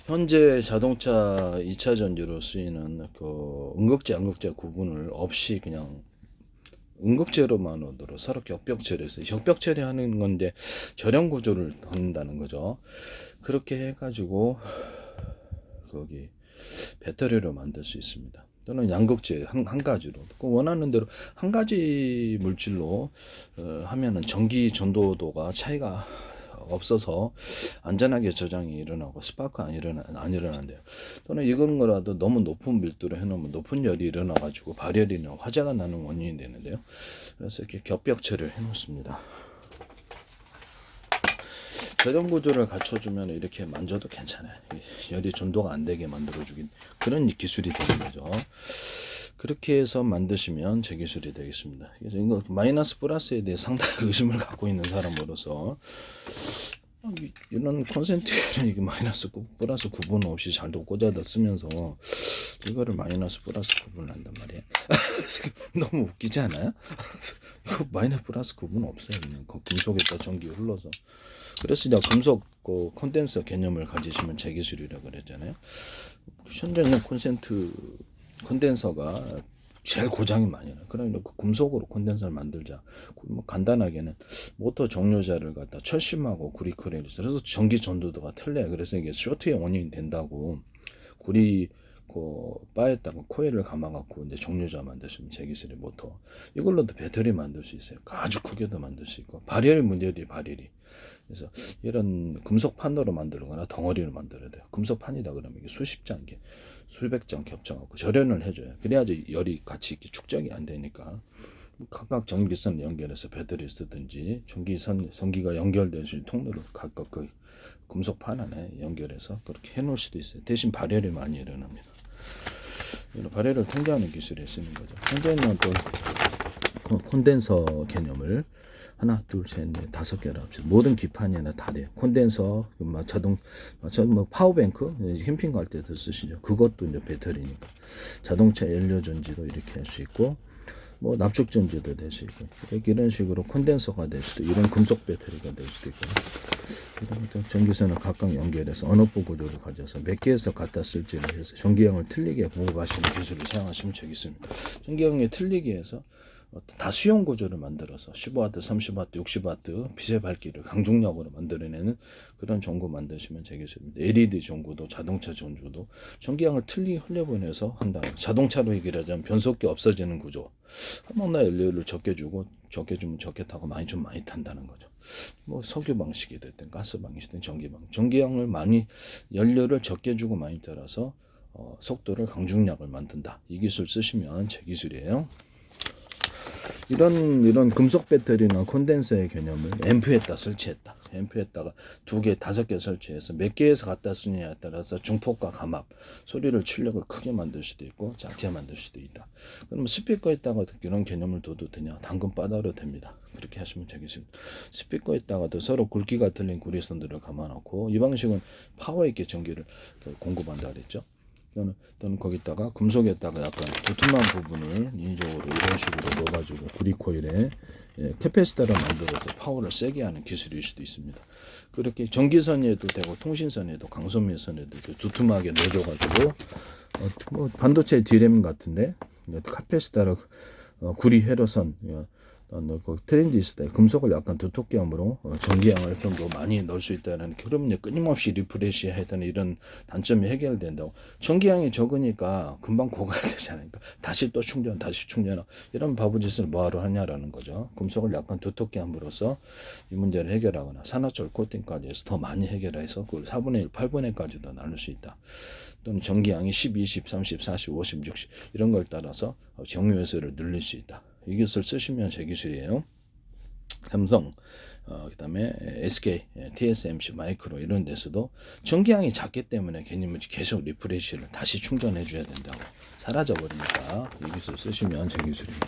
현재 자동차 2차 전지로 쓰이는 그 음극재 구분을 없이 그냥 음극재로만으로 서로 격벽 처리해서 격벽 처리하는 건데 절연 구조를 넣는다는 거죠. 그렇게 해가지고 거기 배터리로 만들 수 있습니다. 또는 양극재 한 가지로 원하는 대로 한 가지 물질로 하면은 전기 전도도가 차이가 없어서 안전하게 저장이 일어나고 스파크 안 일어난대요. 또는 이건 거라도 너무 높은 밀도로 해놓으면 높은 열이 일어나 가지고 발열이나 화재가 나는 원인이 되는데요. 그래서 이렇게 겹벽 처리를 해 놓습니다. 저장 구조를 갖춰주면 이렇게 만져도 괜찮아요. 열이 전도가 안 되게 만들어주긴 그런 기술이 되는 거죠. 그렇게 해서 만드시면 제 기술이 되겠습니다. 그래서 이거 마이너스 플러스에 대해 상당히 의심을 갖고 있는 사람으로서 이런 콘센트를 이게 마이너스 플러스 구분 없이 잘도 꽂아다 쓰면서 이거를 마이너스 플러스 구분을 한단 말이에요. 너무 웃기지 않아요? 이거 마이너스 플러스 구분 없어요. 그냥 금속에다 전기 흘러서. 그래서 이제 금속 콘덴서 개념을 가지시면 제 기술이라고 그랬잖아요. 현재는 콘덴서가 제일 고장이 많이 나요. 그러니까 금속으로 콘덴서를 만들자. 뭐 간단하게는 모터 정류자를 갖다 철심하고 구리코일을 그래서 전기 전도도가 틀려요. 그래서 이게 쇼트의 원인이 된다고 구리 바에다가 코일을 감아갖고 이제 정류자 만드시면 제 기술의 모터. 이걸로도 배터리 만들 수 있어요. 아주 크게도 만들 수 있고 발열 문제들이 발열이. 그래서 이런 금속판으로 만들거나 덩어리로 만들어야 돼요. 금속판이다 그러면 이게 수십 장, 수백 장 겹쳐갖고 절연을 해줘요. 그래야지 열이 같이 이렇게 축적이 안 되니까 각각 전기선 연결해서 배터리 쓰든지 전기가 연결될 수 있는 통로를 각각 그 금속판 안에 연결해서 그렇게 해놓을 수도 있어요. 대신 발열이 많이 일어납니다. 발열을 통제하는 기술에 쓰는 거죠. 현재는 또 콘덴서 개념을 하나, 둘, 셋, 넷, 5개를 합쳐 모든 기판이나 다 돼요. 콘덴서, 파워뱅크, 캠핑 갈 때도 쓰시죠. 그것도 이제 배터리니까. 자동차 연료 전지도 이렇게 할 수 있고, 뭐 납축 전지도 될 수 있고, 이런 식으로 콘덴서가 될 수도, 이런 금속 배터리가 될 수도 있고, 그다음에 전기선을 각각 연결해서 언어부 구조를 가져서 몇 개에서 갖다 쓸지를 해서 전기량을 틀리게 보호하시는 기술을 사용하시면 되겠습니다. 전기량을 틀리게 해서 다수용 구조를 만들어서 15W, 30W, 60W 빛의 밝기를 강중력으로 만들어내는 그런 전구 만드시면 되겠습니다. LED 전구도 자동차 전구도 전기량을 틀리게 흘려보내서 한다. 자동차로 얘기하자면 변속기 없어지는 구조. 한번나 연료를 적게 주면 적게 타고 많이 주면 많이 탄다는 거죠. 뭐 석유 방식이 됐든 가스 방식이든 전기 방식. 전기량을 많이 연료를 적게 주고 많이 따라서 속도를 강중력을 만든다. 이 기술 쓰시면 제 기술이에요. 이런 금속 배터리나 콘덴서의 개념을 앰프에다 설치했다. 앰프에다가 2개, 5개 설치해서 몇 개에서 갖다 쓰느냐에 따라서 중폭과 감압, 소리를 출력을 크게 만들 수도 있고 작게 만들 수도 있다. 그럼 스피커에다가 이런 개념을 둬도 되냐? 당근 바다로 됩니다. 그렇게 하시면 되겠습니다. 스피커에다가도 서로 굵기가 틀린 구리선들을 감아놓고 이 방식은 파워 있게 전기를 공급한다 그랬죠. 또는 거기다가 금속에다가 약간 두툼한 부분을 인위적으로 이런 식으로 넣어가지고 구리코일에 캐패시터를 만들어서 파워를 세게 하는 기술일 수도 있습니다. 그렇게 전기선에도 되고 통신선에도 강선미선에도 두툼하게 넣어줘가지고 뭐 반도체 D램 같은데 캐패시터를 구리 회로선 트랜지스터 금속을 약간 두텁게 함으로 전기량을 좀 더 많이 넣을 수 있다는 그러면 끊임없이 리프레시 해야 되는 이런 단점이 해결된다고. 전기량이 적으니까 금방 고가야 되잖아요. 그러니까 다시 또 충전 이런 바보짓을 뭐하러 하냐라는 거죠. 금속을 약간 두텁게 함으로써 이 문제를 해결하거나 산화철 코팅까지 해서 더 많이 해결해서 그걸 4분의 1, 8분의 1까지도 나눌 수 있다. 또는 전기량이 10, 20, 30, 40, 50, 60 이런 걸 따라서 정유회수를 늘릴 수 있다. 이 기술 쓰시면 제 기술이에요. 삼성, 그다음에 SK, TSMC, 마이크로 이런 데서도 전기량이 작기 때문에 개념을 계속 리프레시를 다시 충전해 줘야 된다고 사라져 버리니까 이 기술 쓰시면 제 기술입니다.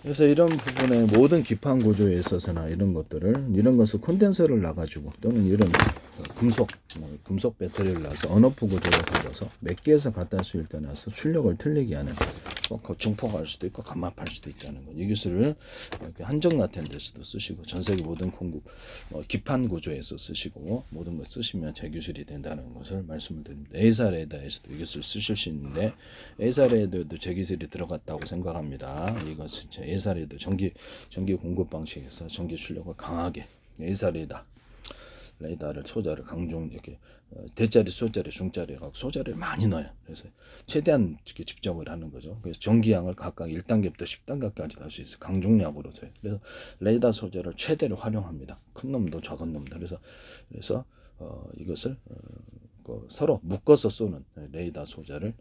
그래서 이런 부분에 모든 기판 구조에 있어서나 이런 것을 콘덴서를 놔가지고 또는 이런 금속 배터리를 놔서 언오프 구조를 가져서 몇 개에서 갖다 쓸 때 나서 출력을 틀리게 하는 중폭할 수도 있고 감압할 수도 있다는 거. 이 기술을 한정 같은 데서도 쓰시고 전 세계 모든 공급 기판 구조에서 쓰시고 모든 거 쓰시면 제 기술이 된다는 것을 말씀을 드립니다. A사 레이더에서도 이 기술 쓰실 수 있는데 A사 레이더도 제 기술이 들어갔다고 생각합니다. 이것은 A사 레이더 전기 공급 방식에서 전기 출력을 강하게 A사 레이더를 소자를 강중 이렇게 대자리, 소자리, 중자리 하고 소자리를 많이 넣어요. 그래서 최대한 집적을 하는 거죠. 그래서 전기양을 각각 1단계부터 10단계까지 할 수 있어요. 강중량으로 줘요. 그래서 레이더 소자를 최대로 활용합니다. 큰 놈도 작은 놈도. 그래서 이것을 서로 묶어서 쏘는 레이더 소자를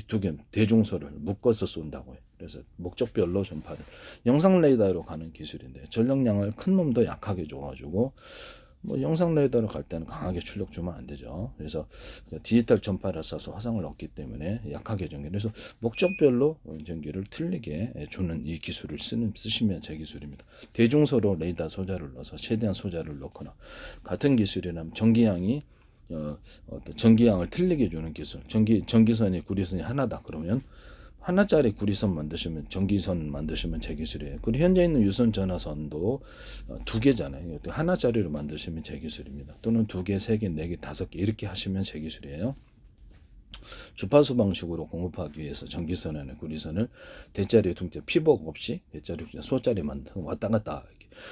두 개 대중소를 묶어서 쏜다고 해요. 그래서 목적별로 전파를 영상 레이더로 가는 기술인데 전력량을 큰 놈도 약하게 줘가지고 영상 레이더로 갈 때는 강하게 출력 주면 안 되죠. 그래서 디지털 전파를 써서 화상을 얻기 때문에 약하게 전기. 그래서 목적별로 전기를 틀리게 주는 이 기술을 쓰시면 제 기술입니다. 대중소로 레이더 소자를 넣어서 최대한 소자를 넣거나 같은 기술이라면 전기양이 어떤 전기양을 틀리게 주는 기술. 전기선이 구리선이 하나다 그러면 하나짜리 구리선 만드시면 전기선 만드시면 제 기술이에요. 그리고 현재 있는 유선 전화선도 두 개잖아요. 하나짜리로 만드시면 제 기술입니다. 또는 두 개, 세 개, 네 개, 다섯 개 이렇게 하시면 제 기술이에요. 주파수 방식으로 공급하기 위해서 전기선에는 구리선을 대짜리, 둥짜 피복 없이 대짜리, 둥짜 소짜리 만들어 왔다 갔다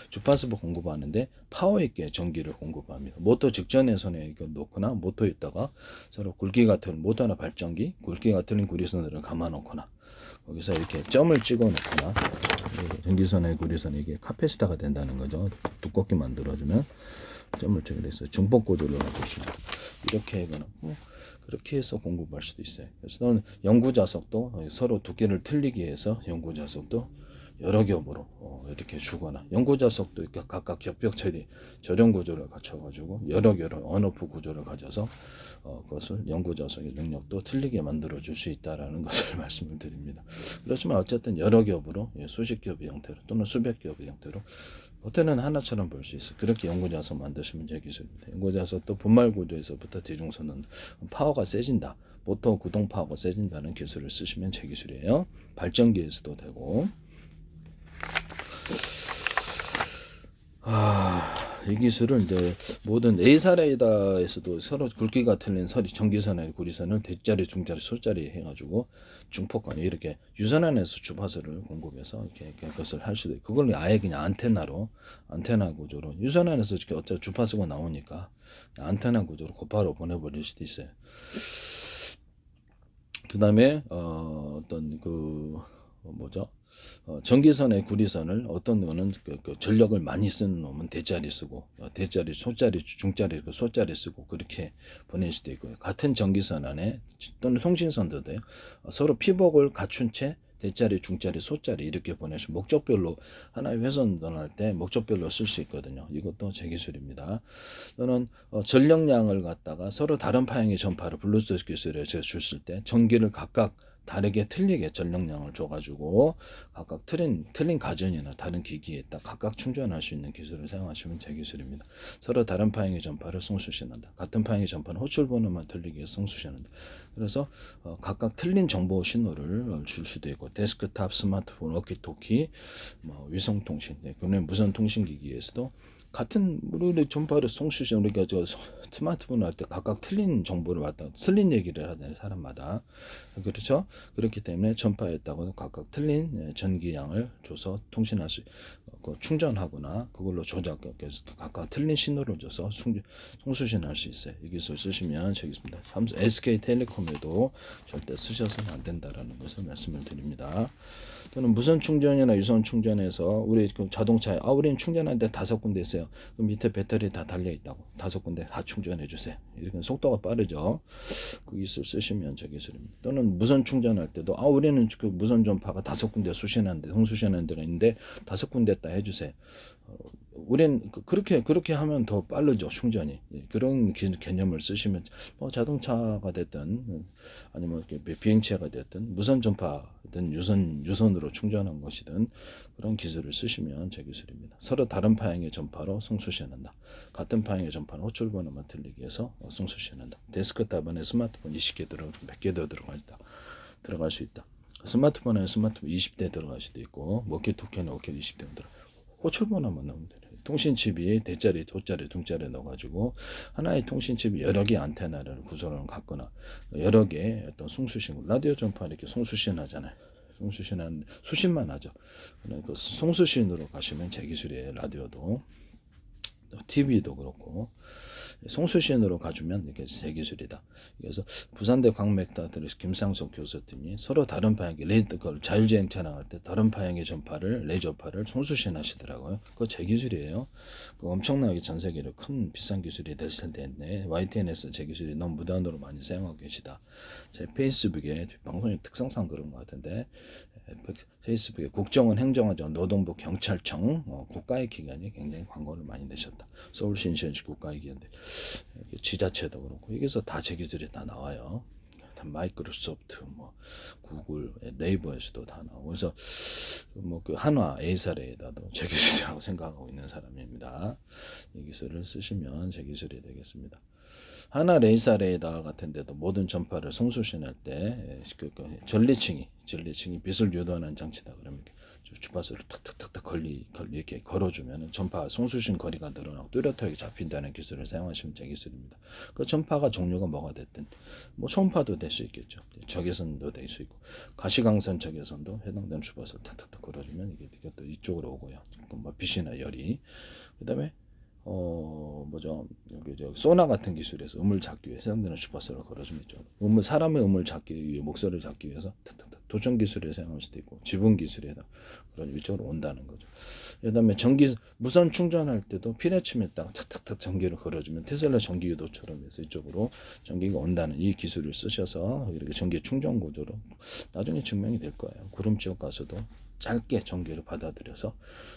주파수로 공급하는데 파워 있게 전기를 공급합니다. 모터 직전에선에 놓거나 모터에다가 서로 굵기 같은 모터나 발전기, 굵기 같은 구리선을 감아 놓거나 거기서 이렇게 점을 찍어 놓거나 전기선의 구리선이 이게 카페시타가 된다는 거죠. 두껍게 만들어주면 점을 찍어서 중폭 구조를 가지고 이렇게 하거나 그렇게 해서 공급할 수도 있어요. 그래서 연구 자석도 서로 두께를 틀리게 해서 연구 자석도 여러 겹으로 이렇게 주거나 연구 자석도 이렇게 각각 겹벽 처리 절연 구조를 갖춰가지고 여러 언오프 구조를 가져서 그것을 연구 자석의 능력도 틀리게 만들어 줄 수 있다라는 것을 말씀을 드립니다. 그렇지만 어쨌든 여러 겹으로 수십 겹의 형태로 또는 수백 겹의 형태로 겉에는 하나처럼 볼 수 있어요. 그렇게 연구 자석 만드시면 제 기술입니다. 연구 자석도 분말 구조에서부터 대중선은 파워가 세진다. 모터 구동 파워가 세진다는 기술을 쓰시면 제 기술이에요. 발전기에서도 되고. 이 기술은 이제 모든 A사 레이더에서도 서로 굵기가 틀린 전기선의 구리선을 대짜리, 중짜리, 소짜리 해가지고 중폭간에 이렇게 유선 안에서 주파수를 공급해서 이렇게 그것을 할 수도 있고 그걸 아예 그냥 안테나 구조로 유선 안에서 이렇게 어차피 주파수가 나오니까 안테나 구조로 곧바로 보내버릴 수도 있어요. 그 다음에 어떤 전기선의 구리선을 어떤 놈은 전력을 많이 쓰는 놈은 대짜리 쓰고 대짜리, 소짜리, 중짜리, 소짜리 쓰고 그렇게 보낼 수도 있고요. 같은 전기선 안에 또는 통신선도 돼요. 서로 피복을 갖춘 채 대짜리, 중짜리, 소짜리 이렇게 보내서 목적별로 하나의 회선 전할 때 목적별로 쓸 수 있거든요. 이것도 제 기술입니다. 또는 전력량을 갖다가 서로 다른 파형의 전파를 블루투스 기술에 줬을 때 전기를 각각 다르게 틀리게 전력량을 줘가지고 각각 틀린 가전이나 다른 기기에다 각각 충전할 수 있는 기술을 사용하시면 제 기술입니다. 서로 다른 파형의 전파를 송수신한다. 같은 파형의 전파는 호출 번호만 틀리게 송수신한다. 그래서 각각 틀린 정보 신호를 줄 수도 있고 데스크탑, 스마트폰, 워키토키, 위성통신, 그러면 무선 통신기기에서도 같은 우리 전파를 송수신 우리가 스마트폰 할 때 각각 틀린 정보를 틀린 얘기를 하잖아요 사람마다. 그렇죠? 그렇기 때문에 전파했다고 각각 틀린 전기량을 줘서 통신할 수 충전하거나 그걸로 조작해서 각각 틀린 신호를 줘서 송수신할 수 있어요. 이 기술 쓰시면 되겠습니다. SK텔레콤에도 절대 쓰셔서는 안 된다라는 것을 말씀을 드립니다. 또는 무선 충전이나 유선 충전에서 우리 자동차에 우리는 충전하는데 5군데 있어요. 그 밑에 배터리 다 달려 있다고 5군데 다 충전해 주세요. 이렇게 속도가 빠르죠. 그 기술 쓰시면 저 기술입니다. 또는 무선 충전할 때도 우리는 그 무선 전파가 5군데 송수신하는 데가 있는데 5군데 다 해주세요. 우린 그렇게 하면 더 빠르죠 충전이. 그런 개념을 쓰시면 자동차가 됐든 아니면 비행체가 됐든 무선 전파 어떤 유선으로 충전한 것이든 그런 기술을 쓰시면 제 기술입니다. 서로 다른 파형의 전파로 송수시한다. 같은 파형의 전파는 호출 번호만 틀리기 위해서 송수시한다. 데스크탑 안에 스마트폰 20개 들어가고 100개도 들어갈 수 있다. 스마트폰에 스마트폰 20대 들어갈 수도 있고 워키토키는 워키 20대 들어. 호출 번호만 넣으면 돼요. 통신칩이 대짜리, 도짜리, 둥짜리 넣어가지고 하나의 통신칩이 여러 개 안테나를 구성을 갖거나 여러 개 어떤 송수신 라디오 전파 이렇게 송수신 하잖아요. 송수신한 수신만 하죠. 그러니까 송수신으로 가시면 제 기술이에요. 라디오도 TV도 그렇고 송수신으로 가주면 이게 제 기술이다. 그래서 부산대 광맥다들 김상석 교수님이 서로 다른 파형의 레이저 자율주행 촬영할 때 다른 파형의 전파를 레이저파를 송수신 하시더라고요. 그거 제 기술이에요. 그 엄청나게 전 세계로 큰 비싼 기술이 됐을 텐데 YTN에서 제 기술이 너무 무단으로 많이 사용하고 계시다. 제 페이스북에 방송의 특성상 그런 것 같은데 페이스북에 국정원 행정안전 노동부 경찰청 국가의 기관이 굉장히 광고를 많이 내셨다. 서울신시현시 국가의 기관인데 지자체도 그렇고 여기서 다 제 기술이 다 나와요. 마이크로소프트, 뭐 구글, 네이버에서도 다 나오고 그래서 뭐 그 한화 A사례에다도 제 기술이라고 생각하고 있는 사람입니다. 이 기술을 쓰시면 제 기술이 되겠습니다. 하나 레이사레이더 같은 데도 모든 전파를 송수신할 때 전리층이 빛을 유도하는 장치다. 그러면 주파수를 탁탁탁탁 이렇게 걸어주면 전파 송수신 거리가 늘어나고 뚜렷하게 잡힌다는 기술을 사용하시면 제 기술입니다. 그 전파가 종류가 뭐가 됐든 뭐 초음파도 될 수 있겠죠. 적외선도 될 수 있고 가시광선 적외선도 해당되는 주파수를 탁탁탁 걸어주면 이것도 이쪽으로 오고요. 뭐 빛이나 열이 그다음에 여기 소나 같은 기술에서 음을 잡기 위해서 해당되는 주파수를 걸어주면 있죠. 사람의 음을 잡기 위해 목소리를 잡기 위해서 도청 기술을 사용할 수도 있고 지분 기술에다 그런 위쪽으로 온다는 거죠. 그다음에 무선 충전할 때도 피레침에다가 탁탁탁 전기를 걸어주면 테슬라 전기 유도처럼 해서 이쪽으로 전기가 온다는 이 기술을 쓰셔서 이렇게 전기 충전 구조로 나중에 증명이 될 거예요. 구름 지역 가서도 짧게 전기를 받아들여서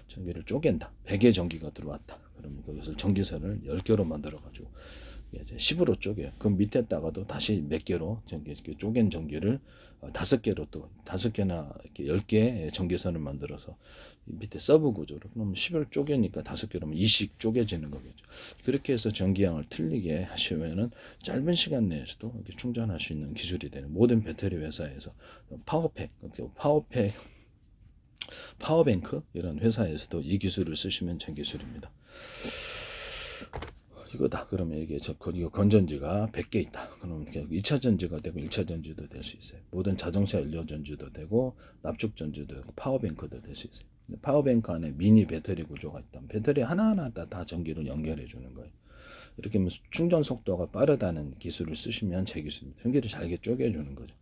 전기를 쪼갠다. 100의 전기가 들어왔다. 그러면 거기서 전기선을 10개로 만들어가지고 이제 10으로 쪼개요. 그 밑에다가도 다시 몇 개로 쪼갠 전기를 5개로 또 5개나 이렇게 10개 전기선을 만들어서 밑에 서브 구조로 그러면 10을 쪼개니까 5개로면 20 쪼개지는 거겠죠. 그렇게 해서 전기량을 틀리게 하시면은 짧은 시간 내에서도 이렇게 충전할 수 있는 기술이 되는 모든 배터리 회사에서 파워뱅크 이런 회사에서도 이 기술을 쓰시면 제 기술입니다. 이거다. 그러면 이게 건전지가 100개 있다. 그럼 2차 전지가 되고 1차 전지도 될 수 있어요. 모든 자동차 연료 전지도 되고 납축 전지도 되고 파워뱅크도 될 수 있어요. 파워뱅크 안에 미니 배터리 구조가 있다. 배터리 하나하나 다 전기로 연결해 주는 거예요. 이렇게 하면 충전 속도가 빠르다는 기술을 쓰시면 제 기술입니다. 전기를 잘게 쪼개 주는 거죠.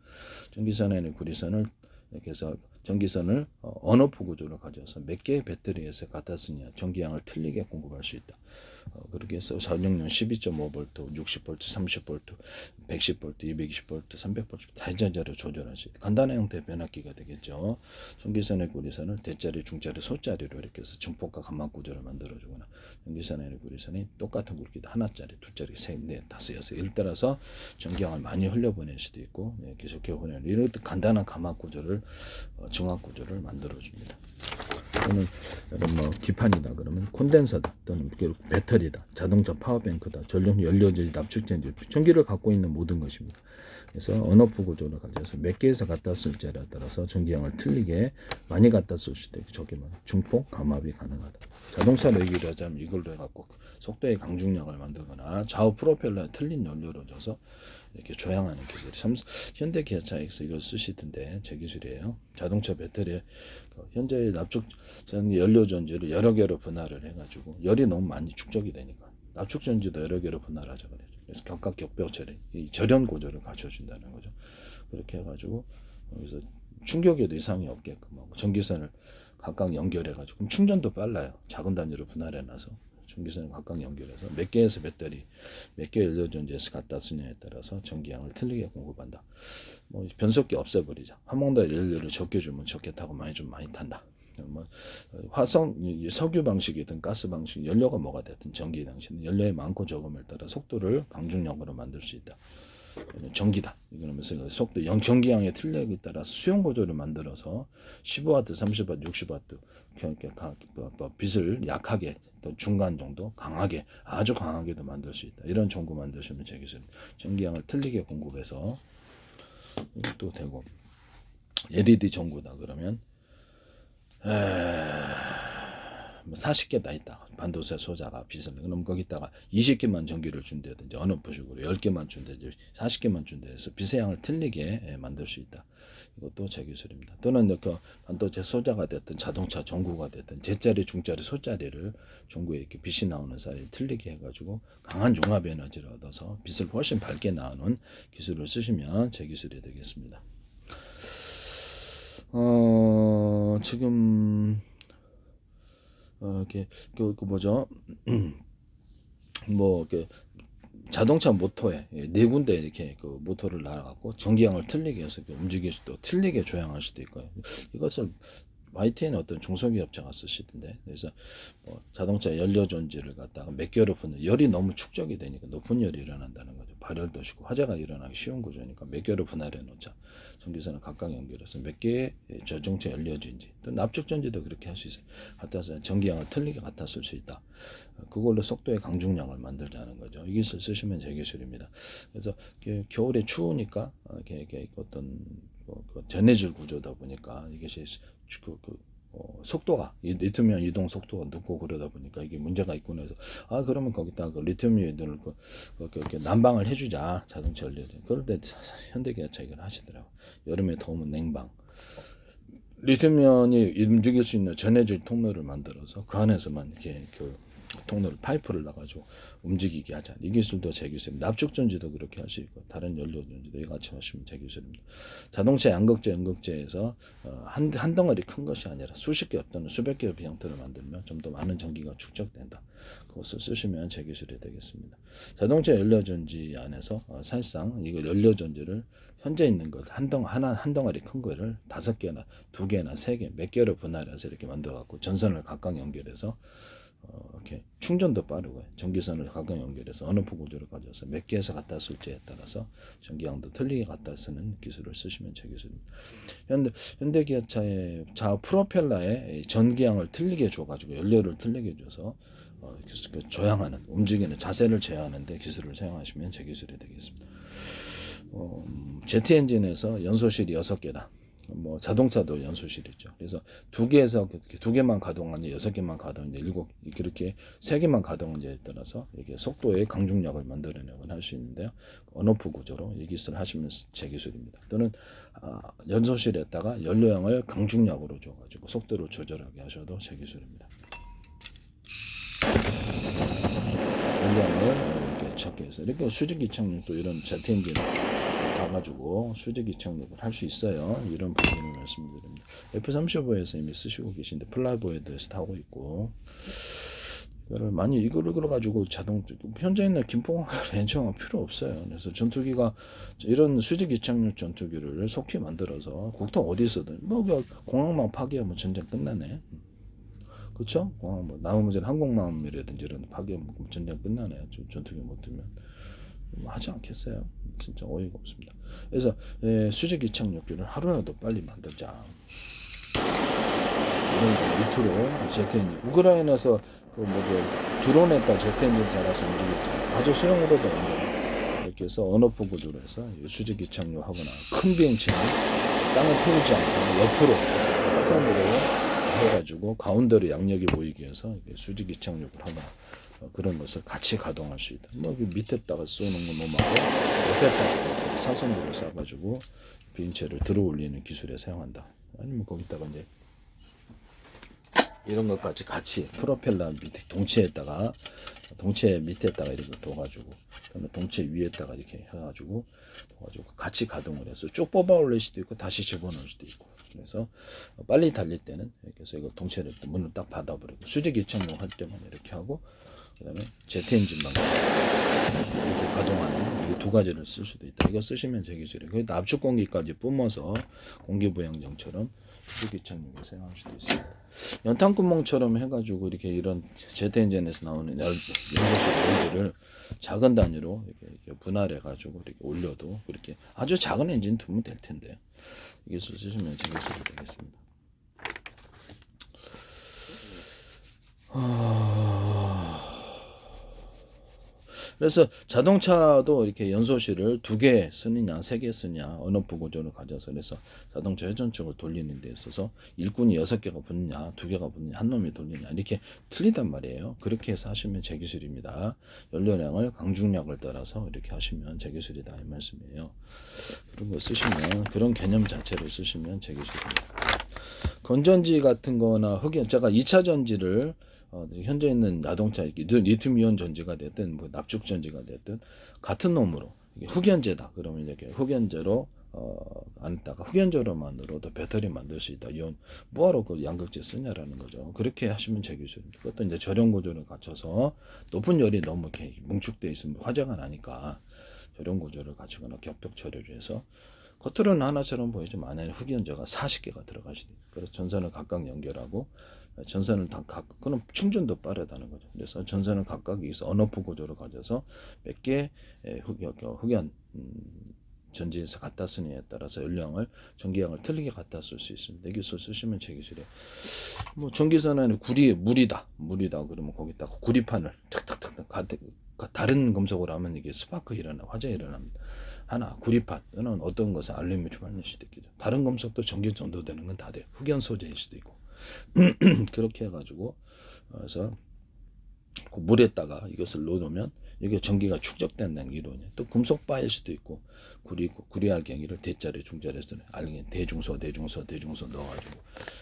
전기선에는 구리선을 이렇게 해서 전기선을 언오프 구조를 가져서 몇 개의 배터리에서 갖다 쓰냐 전기량을 틀리게 공급할 수 있다. 그렇게 해서 전용량 12.5V, 60V, 30V, 110V, 220V, 300V 다자재로 조절할 수 있다. 간단한 형태의 변압기가 되겠죠. 전기선의 구리선을 대짜리, 중짜리, 소짜리로 이렇게 해서 증폭과 감압 구조를 만들어주거나 전기선의 구리선이 똑같은 굵기도 하나짜리, 두짜리, 셋, 넷, 다섯, 여섯 이를 따라서 전기량을 많이 흘려보낼 수도 있고 계속해 보내는 이런 간단한 감압 구조를 중압 구조를 만들어줍니다. 또는 뭐 기판이다 그러면 콘덴서다 또는 배터리다 자동차 파워뱅크다 전력 연료질 납축전지 전기를 갖고 있는 모든 것입니다. 그래서 언오프 구조를 가져서 몇 개에서 갖다 쓸지에 따라서 전기량을 틀리게 많이 갖다 쓸 수도 있고 적게만 중폭 감압이 가능하다. 자동차로 얘기를 하자면 이걸로 해갖고 속도의 강중량을 만들거나 좌우 프로펠러에 틀린 연료로 줘서 이렇게 조향하는 기술이 현대 기아차에서 이걸 쓰시던데 제 기술이에요. 자동차 배터리에 현재 납축 연료 전지를 여러 개로 분할을 해가지고 열이 너무 많이 축적이 되니까 납축 전지도 여러 개로 분할하자 그래요. 그래서 각각 격벽 처리, 이 절연 구조를 갖춰준다는 거죠. 그렇게 해가지고 여기서 충격에도 이상이 없게끔 하고 전기선을 각각 연결해가지고 그럼 충전도 빨라요. 작은 단위로 분할해놔서. 전기선을 각각 연결해서 몇 개에서 배터리, 몇 개 연료전지에서 갖다 쓰냐에 따라서 전기량을 틀리게 공급한다. 뭐 변속기 없애버리자. 화목도 연료를 적게 주면 적게 타고 많이 주면 많이 탄다. 뭐 석유 방식이든 가스 방식, 연료가 뭐가 됐든 전기 당시는 연료의 많고 적음에 따라 속도를 강중력으로 만들 수 있다. 전기다. 이거는 속도 전기량의 출력에 따라서 수용 구조를 만들어서 15W, 30W, 60W 빛을 약하게 또 중간 정도 강하게 아주 강하게도 만들 수 있다. 이런 전구 만드시면 제 기술 전기량을 틀리게 공급해서 또 되고 LED 전구다 그러면 40개 다 있다. 반도체 소자가 빛을 그럼 거기다가 20개만 전기를 준다든지 어느 부식으로 10개만 준다든지 40개만 준다 해서 빛의 양을 틀리게 만들 수 있다. 이것도 제 기술입니다. 또는 그 반도체 소자가 됐든 자동차 전구가 됐든 Z자리, 중자리, 소자리를 전구에 이렇게 빛이 나오는 사이에 틀리게 해가지고 강한 융합 에너지를 얻어서 빛을 훨씬 밝게 나오는 기술을 쓰시면 제 기술이 되겠습니다. 지금 이렇게 그 뭐죠? 뭐 이렇게 자동차 모터에 네 군데 이렇게 그 모터를 달아갖고 전기량을 틀리게 해서 움직일 수도 틀리게 조향할 수도 있고요. 이것을 YTN의 어떤 중소기업체가 쓰시던데 그래서 뭐 자동차 연료 전지를 갖다가 몇 개로 푸는 열이 너무 축적이 되니까 높은 열이 일어난다는 거죠. 발열도 쉽고 화재가 일어나기 쉬운 구조니까 몇 개로 분할해 놓자. 전기선을 각각 연결해서 몇 개의 저정체 연료 전지 또 납축 전지도 그렇게 할 수 있어요. 갖다서 전기량을 틀리게 갖다 쓸 수 있다. 그걸로 속도의 강중량을 만들자는 거죠. 이 기술 쓰시면 제 기술입니다. 그래서 겨울에 추우니까 이게 어떤 전해질 구조다 보니까 이것이 속도가 리튬이온 이동 속도가 늦고 그러다 보니까 이게 문제가 있고 해서 그러면 거기다가 그 리튬이온을 난방을 해주자 자동차 연료. 그럴 때 현대기아차 이걸 하시더라고. 여름에 더우면 냉방. 리튬이온이 움직일 수 있는 전해질 통로를 만들어서 그 안에서만 이렇게 통로를 파이프를 놔가지고 움직이게 하자. 이 기술도 제 기술입니다. 납축 전지도 그렇게 할 수 있고 다른 연료 전지도 같이 하시면 제 기술입니다. 자동차 양극재, 연극재에서 한 덩어리 큰 것이 아니라 수십 개 또는 수백 개의 형태를 만들면 좀 더 많은 전기가 축적된다. 그것을 쓰시면 제 기술이 되겠습니다. 자동차 연료 전지 안에서 사실상 이거 연료 전지를 현재 있는 것 한 덩어리 큰 거를 5개나 2개나 3개 몇 개로 분할해서 이렇게 만들어 갖고 전선을 각각 연결해서 이렇게 충전도 빠르고요. 전기선을 각각 연결해서 어느 구조를 가져서 몇 개에서 갖다 쓸지에 따라서 전기량도 틀리게 갖다 쓰는 기술을 쓰시면 제 기술입니다. 현대기아차의 좌우 프로펠러에 전기량을 틀리게 줘가지고 연료를 틀리게 줘서 조향하는 움직이는 자세를 제어하는데 기술을 사용하시면 제 기술이 되겠습니다. 제트 엔진에서 연소실이 6개다. 뭐 자동차도 연소실이 있죠. 그래서 2개만 가동하는지 6개만 가동하는지 7 그렇게 3개만 가동하는지에 따라서 이게 속도의 강중력을 만들어내곤 할 수 있는데요. 언오프 구조로 이 기술을 하시면 제 기술입니다. 또는 연소실에다가 연료량을 강중력으로 줘가지고 속도를 조절하게 하셔도 제 기술입니다. 연료량을 이렇게 적게 해서 이렇게 수직 이착륙도 이런 제트 엔진 가지고 수직 이착륙을 할 수 있어요. 이런 부분을 말씀드립니다. F-35에서 이미 쓰시고 계신데 플라이보에드에서 타고 있고 이거를 가지고 현재 있는 김포공항을 렌칭할 필요 없어요. 그래서 전투기가 이런 수직 이착륙 전투기를 속히 만들어서 국토 어디서든 공항만 파괴하면 전쟁 끝나네. 그렇죠? 공항 나무무전 항공모함이라든지 이런 파괴하면 전쟁 끝나네. 전투기 못 들면. 하지 않겠어요? 진짜 어이가 없습니다. 그래서 수직 이착륙기를 하루라도 빨리 만들자. 이런 밑으로 제트 엔진 우크라이나에서 드론에다 제트 엔진 달아서 움직였잖아요. 아주 소형으로도 만들어요. 이렇게 해서 언오프 구조로 해서 수직 이착륙하거나 큰 비행체는 땅을 태우지 않고 옆으로 화산으로 해가지고 가운데로 양력이 보이게 해서 수직 이착륙을 하거나 그런 것을 같이 가동할 수 있다. 밑에다가 쏘는 건 너무하고 옆에다가 사선구를 쏴가지고 비행체를 들어 올리는 기술에 사용한다. 아니면 거기다가 이제 이런 것까지 같이 프로펠러 밑에 동체 밑에다가 이렇게 둬가지고 동체 위에다가 이렇게 해가지고 같이 가동을 해서 쭉 뽑아 올릴 수도 있고 다시 집어넣을 수도 있고. 그래서 빨리 달릴 때는 그래서 이거 동체를 문을 딱 닫아버리고 수직 이착륙 할 때만 이렇게 하고 그다음에 제트 엔진만 이렇게 가동하는 이게 두 가지를 쓸 수도 있다. 이거 쓰시면 제 기술이에요. 거기다 압축 공기까지 뿜어서 공기부양정처럼 휴기창용에 사용할 수도 있습니다. 연탄구멍처럼 해가지고 이렇게 이런 제트 엔진에서 나오는 연소식 오일들을 작은 단위로 이렇게 분할해가지고 이렇게 올려도 그렇게 아주 작은 엔진 두면 될 텐데 이게 쓰시면 제 기술이 되겠습니다. 그래서 자동차도 이렇게 연소실을 2개 쓰느냐 3개 쓰느냐 언어프 구조를 가져서 그래서 자동차 회전축을 돌리는 데 있어서 일꾼이 6개가 붙느냐 2개가 붙느냐 한 놈이 돌리냐 이렇게 틀리단 말이에요. 그렇게 해서 하시면 제 기술입니다. 연료량을 강중량을 따라서 이렇게 하시면 제 기술이다 이 말씀이에요. 그런 거 쓰시면 그런 개념 자체를 쓰시면 제 기술입니다. 건전지 같은 거나 흑연 제가 2차 전지를 현재 있는 자동차 리튬이온 전지가 됐든 뭐 납축 전지가 됐든 같은 놈으로 흑연제다. 그러면 이렇게 흑연제로 안다가 흑연제로만으로도 배터리 만들 수 있다. 이온 뭐하러 그 양극재 쓰냐라는 거죠. 그렇게 하시면 제 기술입니다. 그것도 이제 저렴 구조를 갖춰서 높은 열이 너무 이렇게 뭉축돼 있으면 화재가 나니까 저렴 구조를 갖추거나 격벽 처리를 해서 겉으로는 하나처럼 보이지만 안에는 흑연제가 40개가 들어가시죠. 그래서 전선을 각각 연결하고 전선을 다 그럼 충전도 빠르다는 거죠. 그래서 전선을 각각 여기서 언어프 구조를 가져서 몇 개 흑연 전지에서 갖다 쓰느냐에 따라서 연량을 전기량을 틀리게 갖다 쓸 수 있습니다. 이 기술 쓰시면 제 기술에 뭐 전기선에는 물이다 그러면 거기다가 구리판을 탁탁탁 다른 금속으로 하면 이게 스파크 일어나 화재 일어납니다. 하나 구리판 또는 어떤 것은 알루미늄일 수도 있겠죠. 다른 금속도 전기 전도되는 건 다 돼요. 흑연 소재일 수도 있고 그렇게 해가지고 그래서 그 물에다가 이것을 넣어놓으면 이게 전기가 축적된다는 이론이에요. 또 금속 바일 수도 있고 구리 알갱이를 대자리 중자리에서 알갱이 대중소 넣어가지고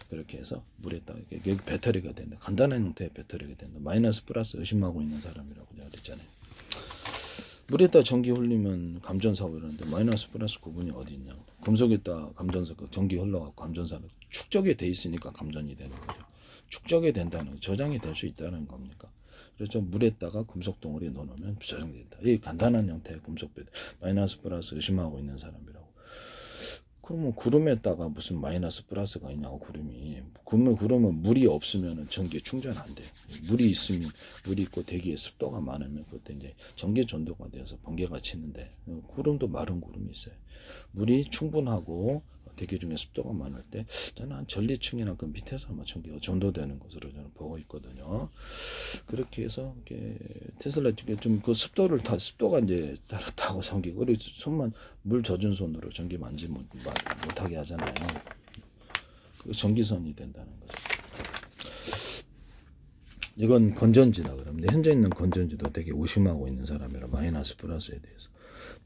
그렇게 해서 물에다가 여기 배터리가 된다. 간단한 형태의 배터리가 된다. 마이너스 플러스 의심하고 있는 사람이라고 제가 그랬잖아요. 물에다 전기 흘리면 감전사고 이러는데 마이너스 플러스 구분이 어디 있냐. 금속에다 감전사 전기 흘러가고 감전사는 축적이 돼 있으니까 감전이 되는 거죠. 축적이 된다는 저장이 될 수 있다는 겁니까? 그래서 물에다가 금속 덩어리 넣어놓으면 저장된다. 이 간단한 형태의 금속 배터리 마이너스 플러스 의심하고 있는 사람이라고. 그러면 구름에다가 무슨 마이너스 플러스가 있냐고 구름은 물이 없으면 전기 충전 안 돼요. 물이 있으면 물이 있고 대기에 습도가 많으면 그때 이제 전기 전도가 돼서 번개가 치는데 구름도 마른 구름이 있어요. 물이 충분하고 대기 중에 습도가 많을 때 저는 한 전리층이나 그 밑에서 아마 전기가 전도되는 것으로 저는 보고 있거든요. 그렇게 해서 이게 테슬라 쪽에 좀 그 습도가 이제 따랐다고 섬기고 우리 손만 물 젖은 손으로 전기 만지 못하게 하잖아요. 그 전기선이 된다는 거죠. 이건 건전지다 그러면 현재 있는 건전지도 되게 의심하고 있는 사람이라 마이너스 플러스에 대해서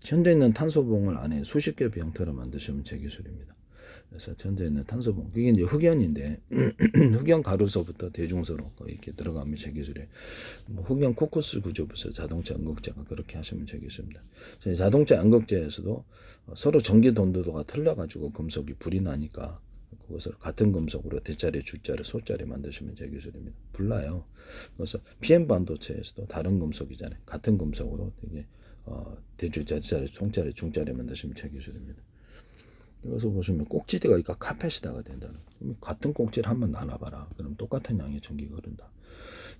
현재 있는 탄소봉을 안에 수십 개 형태로 만드시면 제 기술입니다. 그래서 현재 있는 탄소봉 그게 이제 흑연인데 흑연 가루서부터 대중소로 이렇게 들어가면 제 기술에 뭐 흑연 코쿠스 구조부터 자동차 양극재가 그렇게 하시면 제 기술입니다. 자동차 양극재에서도 서로 전기 don도도가 틀려가지고 금속이 불이 나니까 그것을 같은 금속으로 대자리, 주자리, 소자리 만드시면 제 기술입니다. 불나요. 그래서 PM 반도체에서도 다른 금속이잖아요. 같은 금속으로 되게 대주자리, 송자리, 중자리 만드시면 제 기술입니다. 여기서 보시면 꼭지대가 그러니까 카펫이다가 된다는 거예요. 같은 꼭지를 한번 나눠봐라. 그럼 똑같은 양의 전기가 흐른다.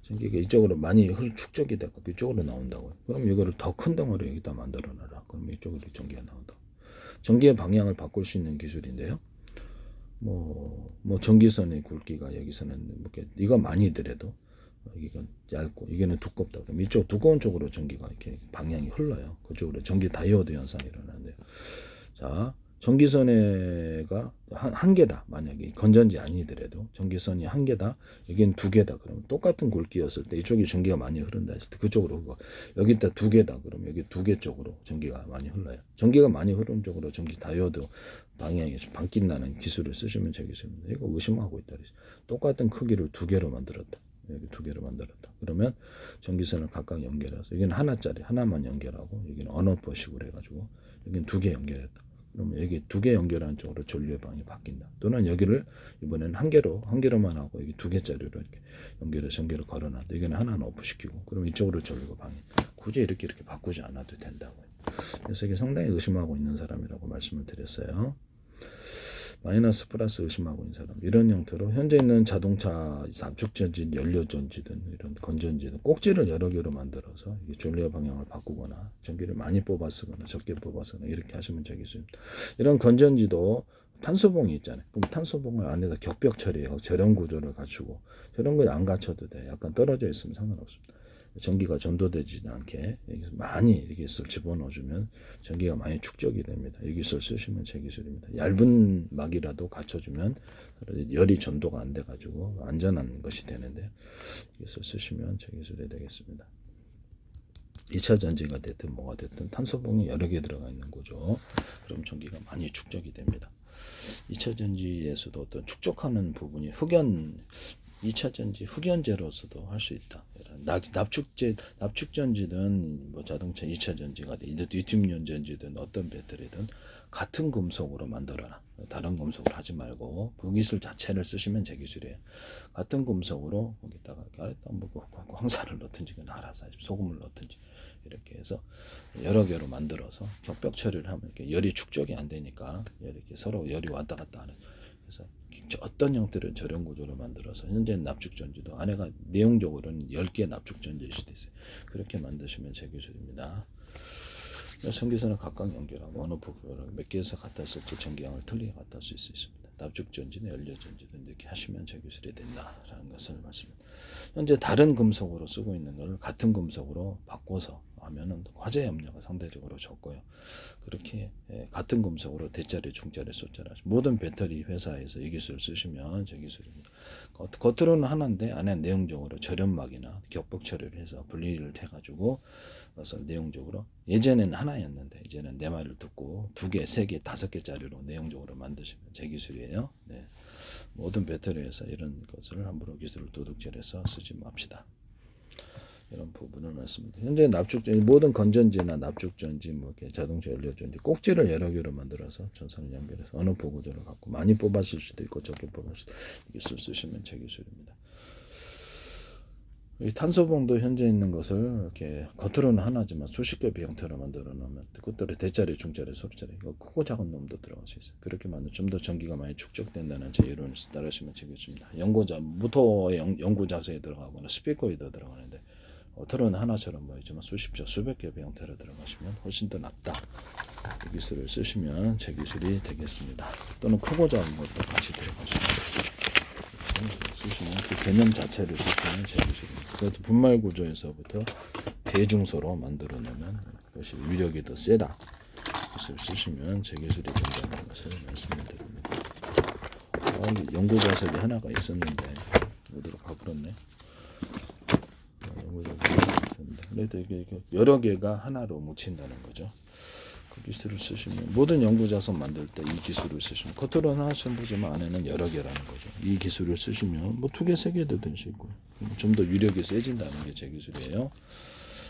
전기가 이쪽으로 많이 축적이 되고 이쪽으로 나온다고요. 그럼 이거를 더 큰 덩어리 여기다 만들어놔라. 그럼 이쪽으로 전기가 나온다. 전기의 방향을 바꿀 수 있는 기술인데요. 뭐 전기선의 굵기가 여기서는 이거 많이 더라도 여기가 얇고 이게는 두껍다. 그럼 이쪽 두꺼운 쪽으로 전기가 이렇게 방향이 흘러요. 그쪽으로 전기 다이오드 현상이 일어나는데요. 자. 전기선에가 한 개다. 만약에 건전지 아니더라도 전기선이 한 개다. 여기는 2개다. 그러면 똑같은 굵기였을 때 이쪽이 전기가 많이 흐른다 했을 때 그쪽으로 흐르고 여기다 2개다. 그러면 여기 2개 쪽으로 전기가 많이 흘러요. 전기가 많이 흐르는 쪽으로 전기 다이오드 방향이 반길 나는 기술을 쓰시면 제 기술입니다. 이거 의심하고 있다. 똑같은 크기를 2개로 만들었다. 여기 2개로 만들었다. 그러면 전기선을 각각 연결해서 여기는 하나짜리 하나만 연결하고 여기는 언어퍼식으로 해가지고 여기는 2개 연결했다. 그러면 여기 2개 연결한 쪽으로 전류의 방이 바뀐다. 또는 여기를 이번에는 한 개로만 하고 여기 2개짜리로 이렇게 연결해서 전기를 걸어놨다. 여기는 하나는 오프시키고 그럼 이쪽으로 전류가 방이 굳이 이렇게 바꾸지 않아도 된다고요. 그래서 이게 상당히 의심하고 있는 사람이라고 말씀을 드렸어요. 마이너스 플러스 의심하고 있는 사람, 이런 형태로 현재 있는 자동차 압축전지, 연료전지든 이런 건전지든 꼭지를 여러 개로 만들어서 이게 전류의 방향을 바꾸거나 전기를 많이 뽑아 쓰거나 적게 뽑아 쓰거나 이렇게 하시면 되겠습니다. 이런 건전지도 탄소봉이 있잖아요. 그럼 탄소봉을 안에다 격벽 처리해서 저렴 구조를 갖추고, 저런 거 안 갖춰도 돼. 약간 떨어져 있으면 상관없습니다. 전기가 전도되지 않게 여기서 많이 이렇게 집어넣어주면 전기가 많이 축적이 됩니다. 이 기술 쓰시면 제 기술입니다. 얇은 막이라도 갖춰주면 열이 전도가 안 돼가지고 안전한 것이 되는데, 이 기술 쓰시면 제 기술이 되겠습니다. 2차 전지가 됐든 뭐가 됐든 탄소봉이 여러 개 들어가 있는 거죠. 그럼 전기가 많이 축적이 됩니다. 2차 전지에서도 어떤 축적하는 부분이 2차 전지 흑연제로서도 할 수 있다. 납축전지든 뭐 자동차 2차 전지가 리튬이온 전지든 어떤 배터리든 같은 금속으로 만들어라. 다른 금속을 하지 말고 그 기술 자체를 쓰시면 제 기술이에요. 같은 금속으로 거기다가 뭐 황산을 넣든지 알아서 소금을 넣든지 이렇게 해서 여러 개로 만들어서 격벽 처리를 하면 이렇게 열이 축적이 안 되니까 이렇게 서로 열이 왔다 갔다 하는. 그래서 어떤 형태를 저렴 구조로 만들어서 현재 납축전지도 안에가 내용적으로는 10개 납축전지일 수도 있어요. 그렇게 만드시면 제 기술입니다. 전기선을 각각 연결하고 어느 부분을 몇 개에서 갖다 쓸지 전기량을 틀리게 갖다 쓸 수 있습니다. 납축전지나 연료전지든 이렇게 하시면 제 기술이 된다라는 것을 말씀드립니다. 현재 다른 금속으로 쓰고 있는 것을 같은 금속으로 바꿔서 하면은 화재 염려가 상대적으로 적고요. 그렇게 같은 금속으로 대짜리, 중짜리, 소짜리 모든 배터리 회사에서 이 기술을 쓰시면 제 기술입니다. 겉으로는 하나인데 안에 내용적으로 저렴막이나 격벽 처리를 해서 분리를 해가지고 그래서 내용적으로 예전에는 하나였는데 이제는 내 말을 듣고 2개, 3개, 5개짜리로 내용적으로 만드시면 제 기술이에요. 네. 모든 배터리에서 이런 것을 함부로 기술을 도둑질해서 쓰지 맙시다. 이런 부분을 말씀드립니다. 현재 납축전지, 모든 건전지나 납축전지, 뭐 이렇게 자동차 연료전지 꼭지를 여러 개로 만들어서 전선을 연결해서 어느 보구조를 갖고 많이 뽑았을 수도 있고 적게 뽑았을 수도 있고 기술 쓰시면 제 기술입니다. 이 탄소봉도 현재 있는 것을 이렇게 겉으로는 하나지만 수십 개 형태로 만들어 놓으면 그것들이 대짜리, 중짜리, 소짜리 크고 작은 놈도 들어갈 수 있어요. 그렇게 만들면 좀 더 전기가 많이 축적된다는 제 이론을 따르시면 되겠습니다. 모터의 연구 자세에 들어가거나 스피커에도 들어가는데 겉으로는 하나처럼 보이지만 수십 개, 수백 개의 형태로 들어가시면 훨씬 더 낫다. 이 기술을 쓰시면 제 기술이 되겠습니다. 또는 크고 작은 것도 같이 들어가시면 쓰시면 그 개념 자체를 쓰시면 제 기술입니다. 그래도 분말 구조에서부터 대중소로 만들어 놓으면 그것이 위력이 더 세다. 기술 쓰시면 제 기술이 된다는 것을 말씀드립니다. 연구 자석이 하나가 있었는데 어디로 가버렸네. 연구 자석이 있었는데 그래도 이게 여러 개가 하나로 뭉친다는 거죠. 그 기술을 쓰시면 모든 연구 자석 만들 때 이 기술을 쓰시면 겉으로는 하나씩 보지만 안에는 여러 개라는 거죠. 이 기술을 쓰시면 뭐 2개, 3개도 될 수 있고 좀 더 위력이 세진다는 게 제 기술이에요.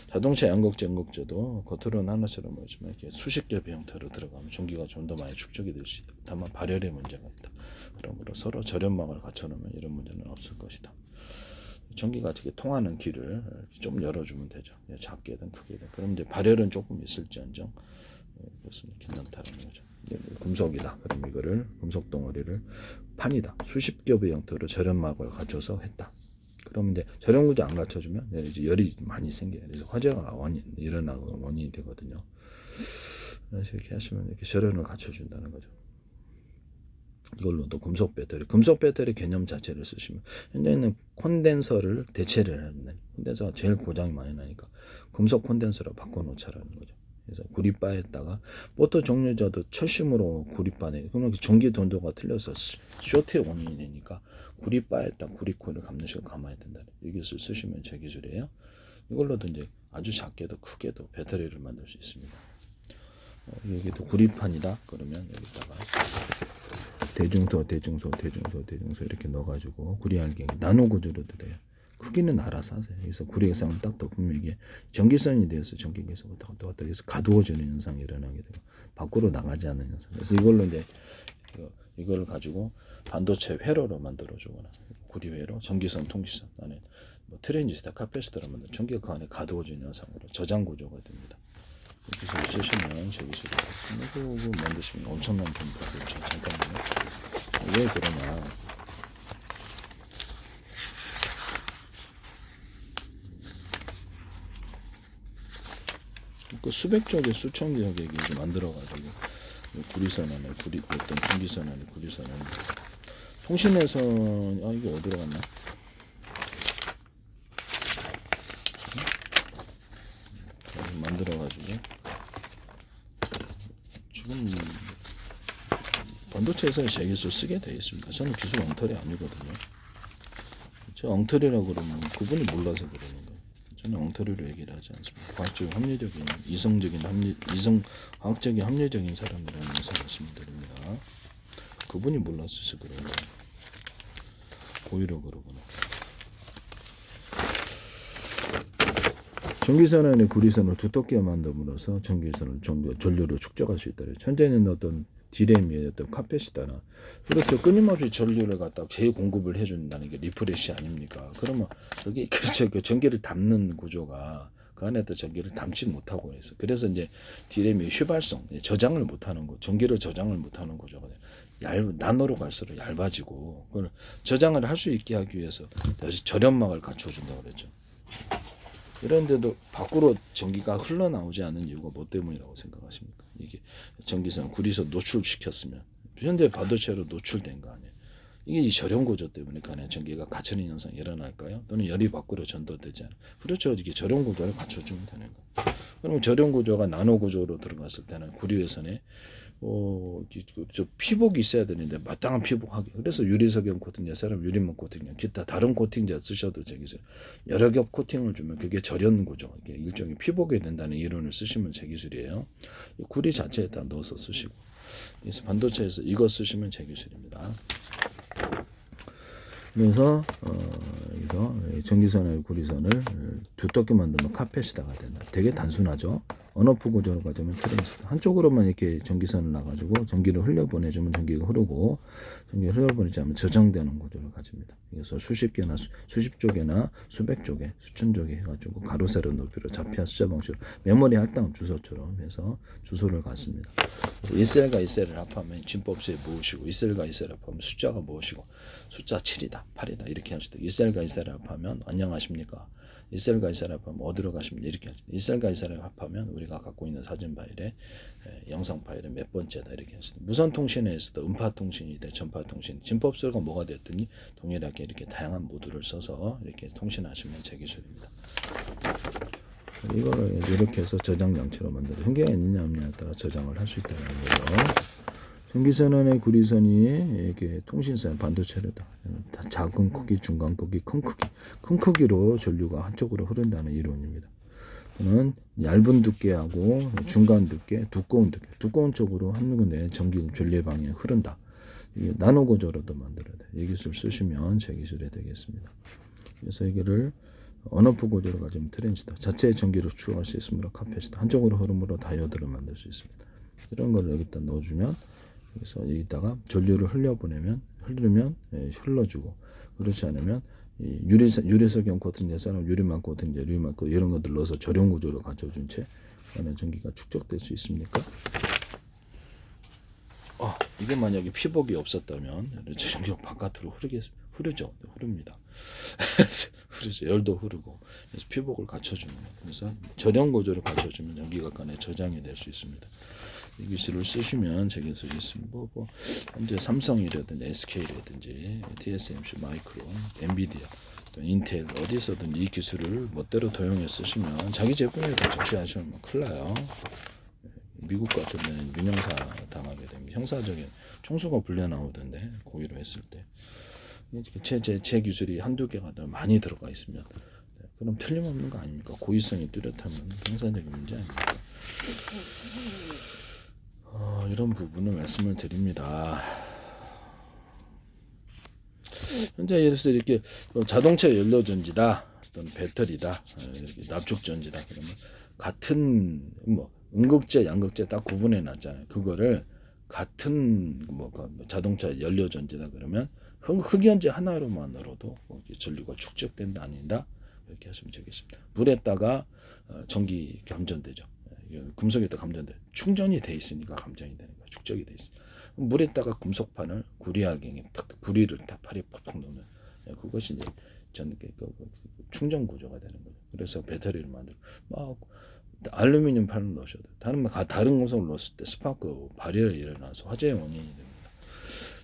자동차 양극재, 연극재도 겉으로는 하나처럼 보이지만 이렇게 수십 개 형태로 들어가면 전기가 좀 더 많이 축적이 될 수 있다. 다만 발열의 문제가 있다. 그러므로 서로 저렴막을 갖춰놓으면 이런 문제는 없을 것이다. 전기가 이렇게 통하는 길을 좀 열어주면 되죠. 작게든 크게든. 그럼 이제 발열은 조금 있을지언정 그것은 괜찮다는 거죠. 금속이다. 그럼 이거를 금속 덩어리를 판이다. 수십 겹의 형태로 저렴막을 갖춰서 했다. 그럼 이제 저렴 구조 안 갖춰주면 이제 열이 많이 생겨요. 그래서 화재가 일어나고 원인이 되거든요. 그래서 이렇게 하시면 이렇게 저렴을 갖춰준다는 거죠. 이걸로도 금속 배터리 개념 자체를 쓰시면 현재는 콘덴서를 대체를 하는 콘덴서가 제일 고장이 많이 나니까 금속 콘덴서로 바꿔놓자라는 거죠. 그래서 구리바에다가 보트 종류자도 철심으로 구리바네. 그러면 전기 don도가 틀려서 쇼트의 원인이 되니까 구리바에다 구리코일을 감는 식으로 감아야 된다. 이 기술 쓰시면 제 기술이에요. 이걸로도 이제 아주 작게도 크게도 배터리를 만들 수 있습니다. 여기도 구리판이다. 그러면 여기다가 대중소 이렇게 넣어가지고 구리알갱이 나노 구조로도 돼요. 크기는 알아서 하세요. 그래서 구리에 싸면 딱 덮으면 이게 전기선이 되어서 전기계에서 왔다 갔다 해서 가두어지는 현상이 일어나게 되고 밖으로 나가지 않는 현상. 그래서 이걸로 이제 이걸 가지고 반도체 회로로 만들어주거나 구리 회로, 전기선, 통지선 안에 트랜지스터, 카패시터로 만든 전기가 그 안에 가두어지는 현상으로 저장 구조가 됩니다. 기술 쓰시면 제 기술이 이거 만드시면 엄청난 돈이 되죠. 잠깐만요. 왜 그러냐? 그 수백 쪽에 수천 개의 만들어가지고 구리선 안에 어떤 전기선 안에 구리선 안에 통신에서 이거 어디로 갔나? 만들어가지고 지금 반도체에서 제 기술 쓰게 되어 있습니다. 저는 기술 엉터리 아니거든요. 저 엉터리라고 그러면 그분이 몰라서 그러는 거예요. 저는 엉터리로 얘기를 하지 않습니다. 과학적인 합리적인 과학적인 합리적인 사람이라는 인사 말씀드립니다. 그분이 몰랐어서 그런 거예요. 고의로 그러구나. 전기선 안에 구리선을 두텁게 만듦으로써 전류를 축적할 수 있다. 현재는 어떤 디램의 어떤 카페시다나 그렇죠. 끊임없이 전류를 갖다 재공급을 해준다는 게 리프레시 아닙니까? 그러면 여기 그렇죠. 그 전기를 담는 구조가 그 안에다 전기를 담지 못하고 해서 그래서 이제 디램의 휘발성 저장을 못하는 거, 전기를 저장을 못하는 구조가 나노로 갈수록 얇아지고 그걸 저장을 할 수 있게 하기 위해서 절연막을 갖춰준다고 그랬죠. 그런데도 밖으로 전기가 흘러나오지 않는 이유가 뭐 때문이라고 생각하십니까? 이게 전기선 구리선 노출시켰으면 현대 반도체로 노출된 거 아니에요. 이게 이 저렴 구조 때문에 간에 전기가 갇히는 현상이 일어날까요? 또는 열이 밖으로 전도되지 않아요. 그렇죠. 이게 저렴 구조를 갖춰주면 되는 거예요. 그럼 저렴 구조가 나노 구조로 들어갔을 때는 구리회선에 저 피복이 있어야 되는데 마땅한 피복하기. 그래서 유리석연 코팅제, 사람 유리막 코팅제, 기타 다른 코팅제 쓰셔도 되겠어요. 여러 겹 코팅을 주면 그게 절연 구조, 이게 일종의 피복이 된다는 이론을 쓰시면 제 기술이에요. 구리 자체에다 넣어서 쓰시고, 그래서 반도체에서 이거 쓰시면 제 기술입니다. 그래서 여기서 전기선의 구리선을 두텁게 만들면 카펫이다가 된다. 되게 단순하죠. 언어프 구조로 가자면 트랜지스터 한쪽으로만 이렇게 전기선을 놔가지고 전기를 흘려보내주면 전기가 흐르고 전기를 흘려보내지 않으면 저장되는 구조를 가집니다. 그래서 수십 쪽이나 수백 쪽에 수천 쪽에 해가지고 가로 세로 높이로 좌표 숫자 방식으로 메모리 할당 주소처럼 해서 주소를 갖습니다. 1셀과 1셀을 합하면 진법수에 무엇이고 1셀과 1셀을 합하면 숫자가 무엇이고 숫자 7이다 8이다 이렇게 할 수도 있고 1셀과 1셀을 합하면 안녕하십니까 1셀과 1셀을 합하면 어디로 가십니까 이렇게 할 수도 있고 1셀과 1셀을 합하면 우리가 갖고 있는 사진 파일에 영상 파일에 몇 번째다 이렇게 할 수도 있고 무선 통신에서도 음파 통신이 돼 전파 통신 진법수가 뭐가 됐더니 동일하게 이렇게 다양한 모드를 써서 이렇게 통신하시면 제 기술입니다. 이거를 이렇게 해서 저장 장치로 만들어 흉기가 있느냐 없느냐에 따라 저장을 할 수 있다는 거예요. 전기선 안에 구리선이 이렇게 통신선 반도체로다. 작은 크기, 중간 크기, 큰 크기로 전류가 한쪽으로 흐른다는 이론입니다. 또는 얇은 두께하고 중간 두께, 두꺼운 쪽으로 한 군데 전류의 방향이 흐른다. 이게 나노 구조로도 만들어야 돼. 이 기술 쓰시면 제 기술이 되겠습니다. 그래서 이거를 언어프 구조로 가지면 트랜지스터 자체의 전기를 추구할 수 있으므로 카페시터 한쪽으로 흐름으로 다이오드를 만들 수 있습니다. 이런 걸 여기다 넣어주면 그래서 여기다가 전류를 흐르면 흘러주고 그렇지 않으면 유리석연 코팅제, 사람 유리막 코팅제, 유리막 이런 것들 넣어서 저렴 구조를 갖춰준 채 안에 전기가 축적될 수 있습니까? 이게 만약에 피복이 없었다면 전기가 바깥으로 흐르죠. 흐릅니다. 흐르죠. 열도 흐르고 그래서 피복을 갖춰주는 거예요. 그래서 저렴 구조를 갖춰주면 전기가 간에 저장이 될 수 있습니다. 이 기술을 쓰시면 제 기술이 있습니다. 현재 삼성이라든지 SK라든지 TSMC, 마이크론, 엔비디아, 또 인텔 어디서든 이 기술을 멋대로 도용해 쓰시면 자기 제품에다 적시하시면 큰일 나요. 미국 같은 데는 민형사 당하게 됩니다. 형사적인 총수가 불려 나오던데 고의로 했을 때 제 기술이 한두 개가 더 많이 들어가 있으면 그럼 틀림없는 거 아닙니까? 고의성이 뚜렷하면 형사적인 문제 아닙니까? 이런 부분을 말씀을 드립니다. 현재 예를 들어서 이렇게 자동차 연료 전지다, 또는 배터리다, 이렇게 납축 전지다 그러면 같은 음극재, 양극재 딱 구분해 놨잖아요. 그거를 같은 자동차 연료 전지다 그러면 흑연재 하나로만으로도 전류가 축적된다 아니다 이렇게 하시면 되겠습니다. 물에다가 전기 감전되죠. 금속에다 감전돼 충전이 돼 있으니까 감전이 되는 거야. 축적이 돼 있어. 물에다가 금속판을 구리알갱이 구리를 딱 팔에 퍽퍽 넣으면 그것이 이제 충전 구조가 되는 거죠. 그래서 배터리를 만들고 막 알루미늄 판을 넣으셔도 다른 금속을 넣었을 때 스파크 발열이 일어나서 화재의 원인이 됩니다.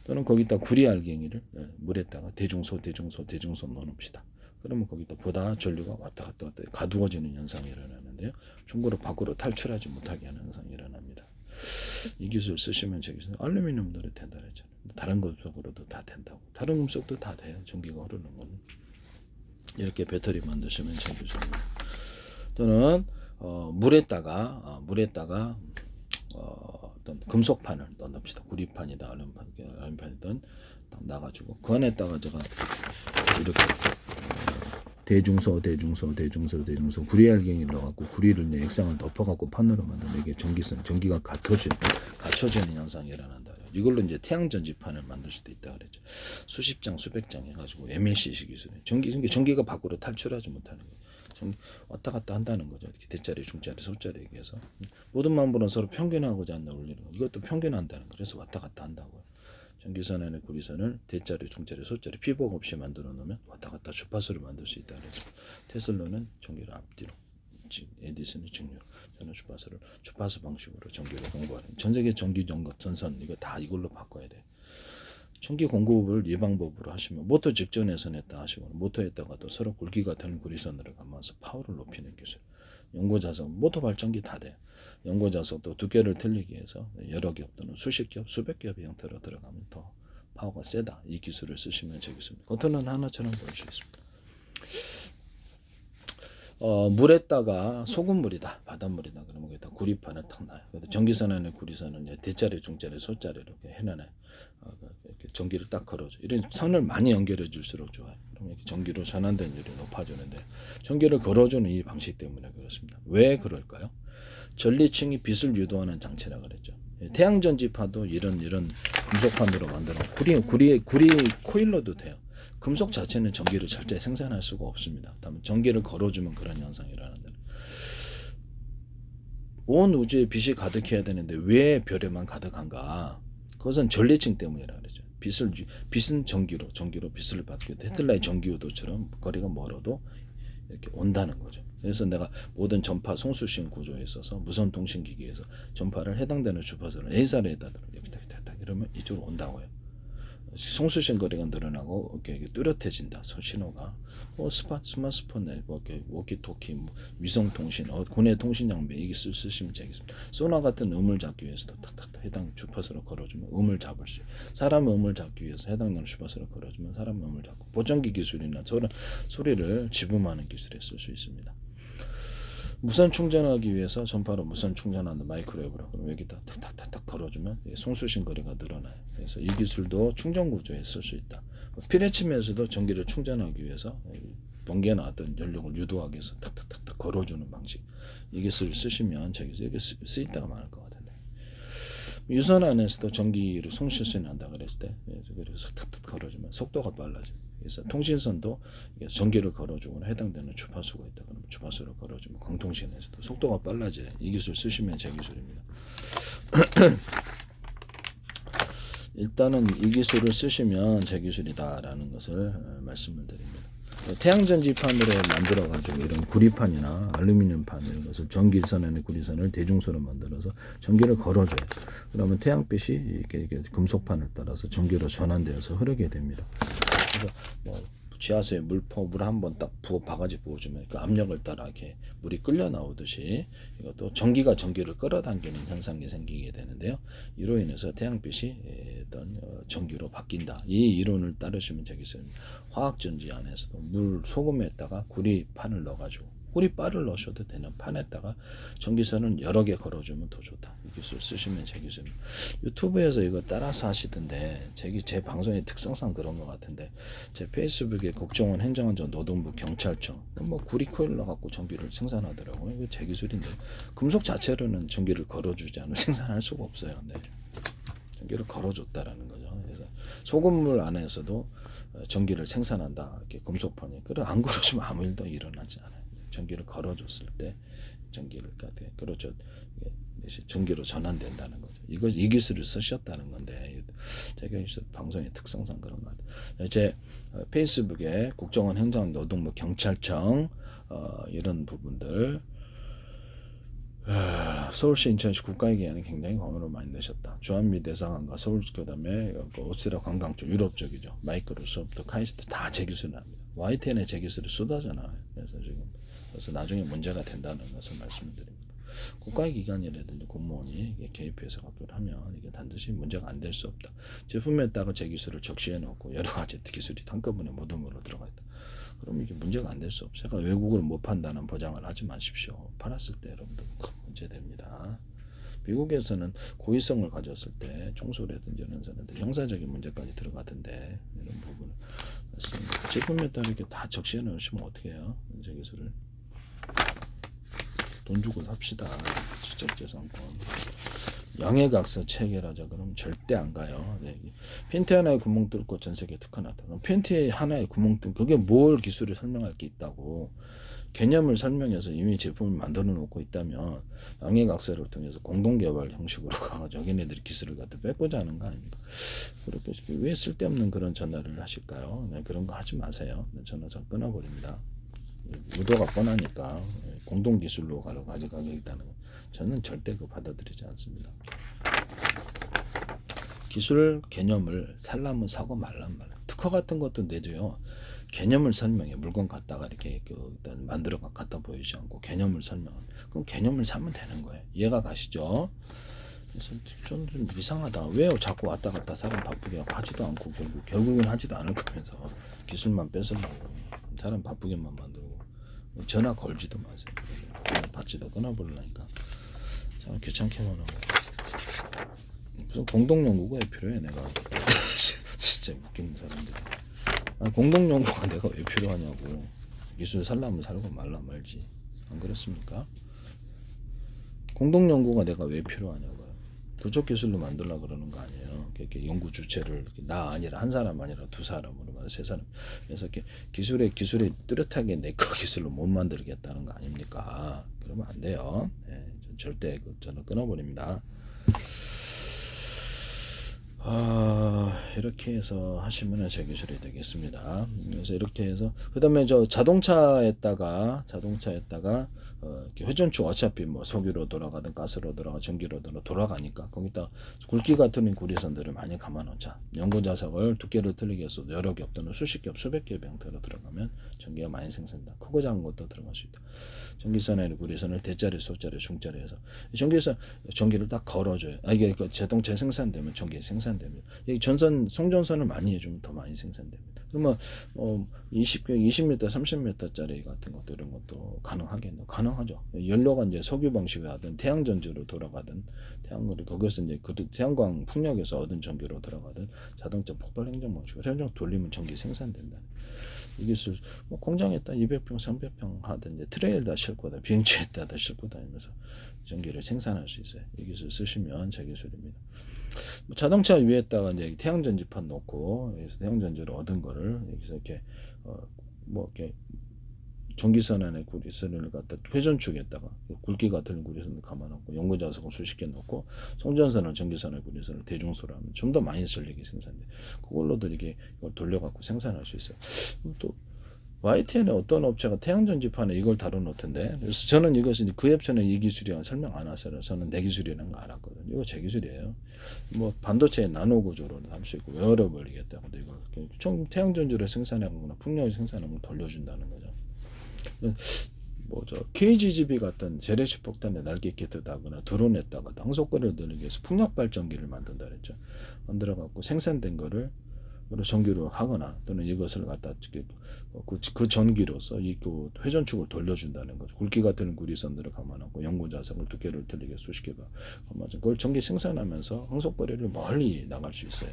또는 거기다 구리알갱이를 물에다가 대중소 넣어놓읍시다. 그러면 거기다 보다 전류가 왔다 갔다 가두어지는 현상이 일어나는데요. 중고로 밖으로 탈출하지 못하게 하는 현상이 일어납니다. 이 기술 쓰시면 저기서 알루미늄도 된다 그랬잖아요. 다른 금속으로도 다 된다고. 다른 금속도 다 돼요. 전기가 흐르는 건. 이렇게 배터리 만드시면 제 기술입니다. 또는 물에다가 어떤 금속판을 넣읍시다. 구리판이다, 알루미늄판이든 딱 놔가지고 그 안에다가 제가 이렇게 대중소 구리알갱이를 넣어갖고 구리를 액상을 덮어갖고 판으로 만들면 이게 전기가 갖춰지는 현상이 일어난다. 이걸로 이제 태양전지판을 만들 수도 있다 그랬죠. 수십 장, 수백 장 해가지고 MLCC 기술에 전기가 밖으로 탈출하지 못하는 거예요. 왔다 갔다 한다는 거죠. 이렇게 대짜리, 중짜리, 소짜리 얘기해서 모든 만물은 서로 평균하고자 않는 원리는 거. 이것도 평균한다는 거. 그래서 왔다 갔다 한다고요. 전기선 안에 구리선을 대짜리, 중짜리, 소짜리 피복 없이 만들어 놓으면 왔다 갔다 주파수를 만들 수 있다 그래서 테슬라는 전기를 앞뒤로, 에디슨은 직류로, 저는 주파수 방식으로 전기를 공부하는. 전 세계 전기 전선 이거 다 이걸로 바꿔야 돼. 전기 공급을 이 방법으로 하시면 모터 직전에서 냈다 하시고 모터에다가도 서로 굵기가 다른 구리선으로 감아서 파워를 높이는 기술. 연고자석, 모터 발전기 다 돼. 연고자석도 두께를 틀리기 위해서 여러 겹 또는 수십 겹, 수백 겹의 형태로 들어가면 더 파워가 세다. 이 기술을 쓰시면 되겠습니다. 겉은 하나처럼 보일 수 있습니다. 물에다가 소금물이다, 바닷물이다 그러면 거기다 구리판을 탁 놔요. 전기선 안에 구리선은 대짜리, 중짜리, 소짜리 이렇게 해놔요. 이렇게 전기를 딱 걸어줘. 이런 선을 많이 연결해 줄수록 좋아요. 그러면 이렇게 전기로 전환된율이 높아지는데 전기를 걸어주는 이 방식 때문에 그렇습니다. 왜 그럴까요? 전리층이 빛을 유도하는 장치라 그랬죠. 태양전지파도 이런 금속판으로 만들어 구리 코일러도 돼요. 금속 자체는 전기를 절대 생산할 수가 없습니다. 다만 전기를 걸어주면 그런 현상이 일어난다. 온 우주에 빛이 가득해야 되는데 왜 별에만 가득한가? 그것은 전리층 때문이라 그러죠. 빛은 전기로 빛을 받게 테슬라의 전기요도처럼 거리가 멀어도 이렇게 온다는 거죠. 그래서 내가 모든 전파 송수신 구조에 있어서 무선 통신기기에서 전파를 해당되는 주파수를 A사를 이렇게 딱 이러면 이쪽으로 온다고요. 송수신 거리가 늘어나고 이렇게 뚜렷해진다. 신호가 스마트폰에 워키토키, 위성 통신, 군의 통신 장비 이게 쓰시면 되겠습니다. 소나 같은 음을 잡기 위해서도 탁탁탁 해당 주파수를 걸어주면 음을 잡을 수. 사람의 음을 잡기 위해서 해당되는 주파수를 걸어주면 사람의 음을 잡고 보정기 기술이나 저런 소리를 지음하는 기술에 쓸 수 있습니다. 무선 충전하기 위해서 전파로 무선 충전하는 마이크로웨브로 그럼 여기다 탁탁탁탁 걸어주면 송수신 거리가 늘어나요. 그래서 이 기술도 충전 구조에 쓸 수 있다. 필요치면서도 전기를 충전하기 위해서 번개에 나왔던 연력을 유도하기 위해서 탁탁탁탁 걸어주는 방식. 이 기술을 쓰시면 이게 쓰이다가 많을 것 같은데. 유선 안에서도 전기를 송수신한다 그랬을 때 그래서 탁탁 걸어주면 속도가 빨라져요. 그래서 통신선도 전기를 걸어주거나 해당되는 주파수가 있다 그러면 주파수를 걸어주면 광통신에서도 속도가 빨라져요. 이 기술 쓰시면 제 기술입니다. 일단은 이 기술을 쓰시면 제 기술이다라는 것을 말씀을 드립니다. 태양전지판으로 만들어가지고 이런 구리판이나 알루미늄판 이런 것을 전기선 안에 구리선을 대중소로 만들어서 전기를 걸어줘요. 그러면 태양빛이 이렇게 금속판을 따라서 전기로 전환되어서 흐르게 됩니다. 그래서 지하수에 물 한번 딱 바가지 부어주면 그 압력을 따라 이렇게 물이 끌려 나오듯이 이것도 전기가 전기를 끌어당기는 현상이 생기게 되는데요. 이로 인해서 태양빛이 어떤 전기로 바뀐다. 이 이론을 따르시면 되겠습니다. 화학전지 안에서도 소금에다가 구리판을 넣어가지고 구리바를 넣으셔도 되는 판에다가 전기선을 여러 개 걸어주면 더 좋다. 이 기술 쓰시면 제 기술입니다. 유튜브에서 이거 따라서 하시던데 제 방송의 특성상 그런 것 같은데 제 페이스북에 국정원 행정안전 노동부 경찰청 구리 코일 넣어갖고 전기를 생산하더라고요. 이거 제 기술인데 금속 자체로는 전기를 걸어주지 않으면 생산할 수가 없어요. 네. 전기를 걸어줬다라는 거죠. 그래서 소금물 안에서도 전기를 생산한다. 이렇게 금속판이. 그래 안 걸어주면 아무 일도 일어나지 않아요. 전기를 걸어줬을 때 전기를 그렇죠. 전기로 전환된다는 거죠. 이 기술을 쓰셨다는 건데 제가 방송의 특성상 그런 것 같아요. 제 페이스북에 국정원 행정노동부 경찰청 이런 부분들 서울시 인천시 국가기관에 굉장히 공헌을 많이 내셨다. 주한미 대사관과 서울 그다음에 오스트리아 관광 쪽 유럽 쪽이죠. 마이크로소프트, 카이스트 다 재기술을 합니다. YTN의 재기술이 쏟아져나와요. 그래서 나중에 문제가 된다는 것을 말씀드립니다. 국가기관이라든지 공무원이 개입해서 갖고 하면 이게 반드시 문제가 안 될 수 없다. 제품에다가 재기술을 적시해 놓고 여러 가지 기술이 한꺼번에 모둠으로 들어가 있다. 그럼 이게 문제가 안 될 수 없어요. 그러니까 외국을 못 판다는 보장을 하지 마십시오. 팔았을 때 여러분들 큰 문제 됩니다. 미국에서는 고의성을 가졌을 때 총수라든지 이런 사람들 형사적인 문제까지 들어가던데 이런 부분은 맞습니다. 제품에 따라 이렇게 다 적시해 놓으시면 어떻게 해요? 기술을 돈 주고 삽시다. 지적재산권. 양해각서 체결하자 그러면 절대 안 가요. 네. 팬티 하나에 구멍 뚫고 전 세계 특허났다. 그럼 팬티 하나에 구멍 뚫고 그게 뭘 기술을 설명할 게 있다고. 개념을 설명해서 이미 제품을 만들어 놓고 있다면 양해각서를 통해서 공동개발 형식으로 가가지고 여기네들이 기술을 갖다 뺏고자 하는 거 아닙니까? 그렇게 왜 쓸데없는 그런 전화를 하실까요? 네, 그런 거 하지 마세요. 네, 전화 잘 끊어버립니다. 의도가 뻔하니까 공동기술로 가져가겠다는 저는 절대 그 받아들이지 않습니다. 기술 개념을 살라면 사고 말라면 말라. 특허 같은 것도 내줘요. 개념을 설명해. 물건 갖다가 이렇게 일단 만들어 갖다 보이지 않고 개념을 설명. 그럼 개념을 사면 되는 거예요. 이해가 가시죠? 그래서 좀 이상하다. 왜 자꾸 왔다 갔다 사람 바쁘게 하지도 않고 결국엔 하지도 않을 거면서 기술만 뺏으려고 사람 바쁘게만 만들고 전화 걸지도 마세요. 받지도 끊어버리려니까 참 귀찮게만 하고 무슨 공동연구가 왜 필요해 내가 진짜 웃기는 사람들. 아니, 공동연구가 내가 왜 필요하냐고. 기술 살라면 살고 말라 말지. 안 그렇습니까? 공동연구가 내가 왜 필요하냐고요. 부족 기술로 만들려고 그러는 거 아니에요. 이렇게 연구 주체를 나 아니라 한 사람 아니라 두 사람으로 말해 세 사람. 그래서 이렇게 기술에 뚜렷하게 내 거 기술로 못 만들겠다는 거 아닙니까? 그러면 안 돼요. 네, 절대 저는 끊어버립니다. 이렇게 해서 하시면 제 기술이 되겠습니다. 그래서 이렇게 해서 그다음에 저 자동차에다가 이렇게 회전축 어차피 뭐 석유로 돌아가든 가스로 돌아가 전기로 돌아가니까 거기다 굵기가 틀린 구리선들을 많이 감아놓자. 연고자석을 두께를 틀리게 해서 여러 겹 또는 수십 겹 수백 겹의 형태로 들어가면 전기가 많이 생산된다. 크고 작은 것도 들어갈 수 있다. 전기선에 구리선을 대자리, 소자리, 중자리 해서 전기를 딱 걸어줘요. 이게 자동차 생산되면 전기 생산됩니다. 이 송전선을 많이 해주면 더 많이 생산됩니다. 그러면 20m, 30m짜리 같은 것도 이런 것도 가능하겠네요. 가능하죠. 연료가 이제 석유 방식으로 하든 태양전지로 돌아가든 거기서 이제 태양광 풍력에서 얻은 전기로 돌아가든 자동차 폭발 행정 방식으로 행정 돌리면 전기 생산된다. 이 기술 공장에다 200평, 300평 하든 이제 트레일에다 싣고 다 비행기에다 싣고 다니면서 전기를 생산할 수 있어요. 이 기술 쓰시면 제 기술입니다. 자동차 위에다가 이제 태양전지판 놓고 여기서 태양전지를 얻은 거를 여기서 이렇게 이렇게 전기선 안에 구리선을 갖다 회전축에다가 굵기가 틀린 구리선을 감아놓고 연고자석을 수십 개 넣고 송전선을 전기선을 구리선을 대중소로 하면 좀 더 많이 전력이 생산돼. 그걸로도 이걸 돌려갖고 생산할 수 있어요. 또 YTN의 어떤 업체가 태양전지판에 이걸 다뤄놓던데 그래서 저는 이것은 그 업체는 이 기술이야 설명 안 하세요. 저는 내 기술이라는 거 알았거든요. 이거 제 기술이에요. 뭐 반도체 나노 구조로 할 수 있고 웨어러블이겠다. 근데 이걸 태양전지를 생산하거나 풍력을 생산하면 돌려준다는 거죠. KGGB 같은 재래식 폭탄에 날개 기트다거나 드론에다가 항속거리를 늘리기 위해서 풍력 발전기를 만든다 그랬죠. 만들어갖고 생산된 거를 전기로 하거나 또는 이것을 갖다 그 전기로서 이 회전축을 돌려준다는 거죠. 굵기 같은 구리선들을 감안하고 연고자석을 두께를 틀리게 수십 개가 감아서 그걸 전기 생산하면서 항속거리를 멀리 나갈 수 있어요.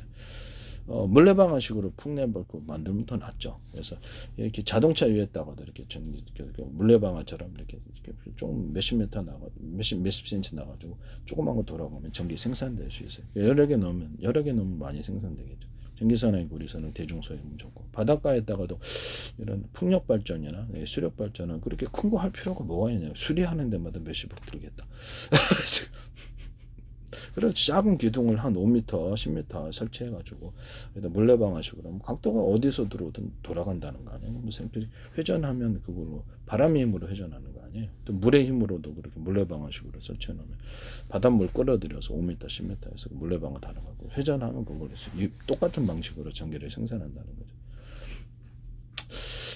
물레방아식으로 풍내벌고 만들면 더 낫죠. 그래서 이렇게 자동차 위에다가도 이렇게 물레방아처럼 이렇게 좀 몇십 미터 나가, 몇십 센치 나가지고 조그만 거 돌아가면 전기 생산될 수 있어요. 여러 개 넣으면 많이 생산되겠죠. 전기선의 구리선은 대중소형은 좋고, 바닷가에다가도 이런 풍력 발전이나 수력 발전은 그렇게 큰 거 할 필요가 뭐가 있냐. 수리하는 데마다 몇십억 들겠다. 그래서 작은 기둥을 한 5m, 10m 설치해가지고 물레방아식으로 하면 각도가 어디서 들어오든 돌아간다는 거 아니에요. 무슨 회전하면 그걸로 바람의 힘으로 회전하는 거 아니에요. 또 물의 힘으로도 그렇게 물레방아식으로 설치해놓으면 바닷물 끌어들여서 5m, 10m에서 물레방아 달아가고 회전하면 그걸로 똑같은 방식으로 전기를 생산한다는 거죠.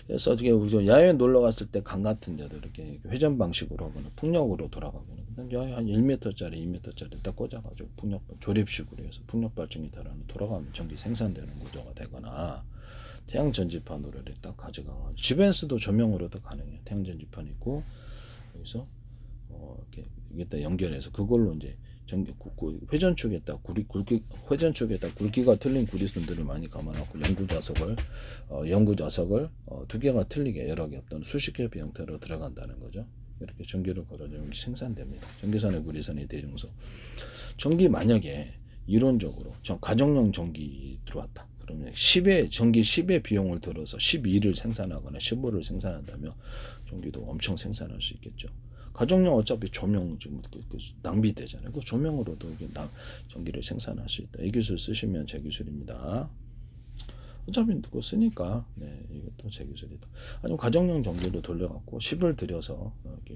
그래서 어떻게 야외 놀러 갔을 때 강 같은 데도 이렇게 회전 방식으로 하거나 풍력으로 돌아가거나 야외 한 1m짜리, 2m짜리 딱 꽂아가지고 풍력 조립식으로 해서 풍력 발전기 달아서 돌아가면 전기 생산되는 구조가 되거나, 태양 전지판으로 딱 가져가가지고 집에서도 조명으로도 가능해요. 태양 전지판 있고 여기서 이렇게 여기다 연결해서 그걸로 이제 전기 회전축에다 회전축에다 굵기가 틀린 구리선들을 많이 감아놓고 연구 좌석을 두 개가 틀리게 여러 개 어떤 수십 개 형태로 들어간다는 거죠. 이렇게 전기를 걸어주면 생산됩니다. 전기선의 구리선이 대중소. 전기 만약에 이론적으로 가정용 전기 들어왔다. 그러면 10의 전기 10의 비용을 들어서 12를 생산하거나 15를 생산한다면 전기도 엄청 생산할 수 있겠죠. 가정용 어차피 조명 좀 낭비되잖아요. 그 조명으로도 이게 전기를 생산할 수 있다. 이 기술 쓰시면 제 기술입니다. 어차피 그거 쓰니까 이것도 제 기술이다. 아니면 가정용 전기로 돌려갖고 10을 들여서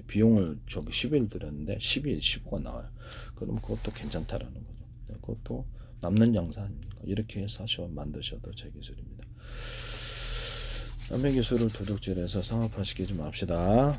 비용을 10을 들였는데 12, 15가 나와요. 그럼 그것도 괜찮다라는 거죠. 그것도 남는 장사 아닙니까? 이렇게 해서 만드셔도 제 기술입니다. 남의 기술을 도둑질해서 상업화시키지 맙시다.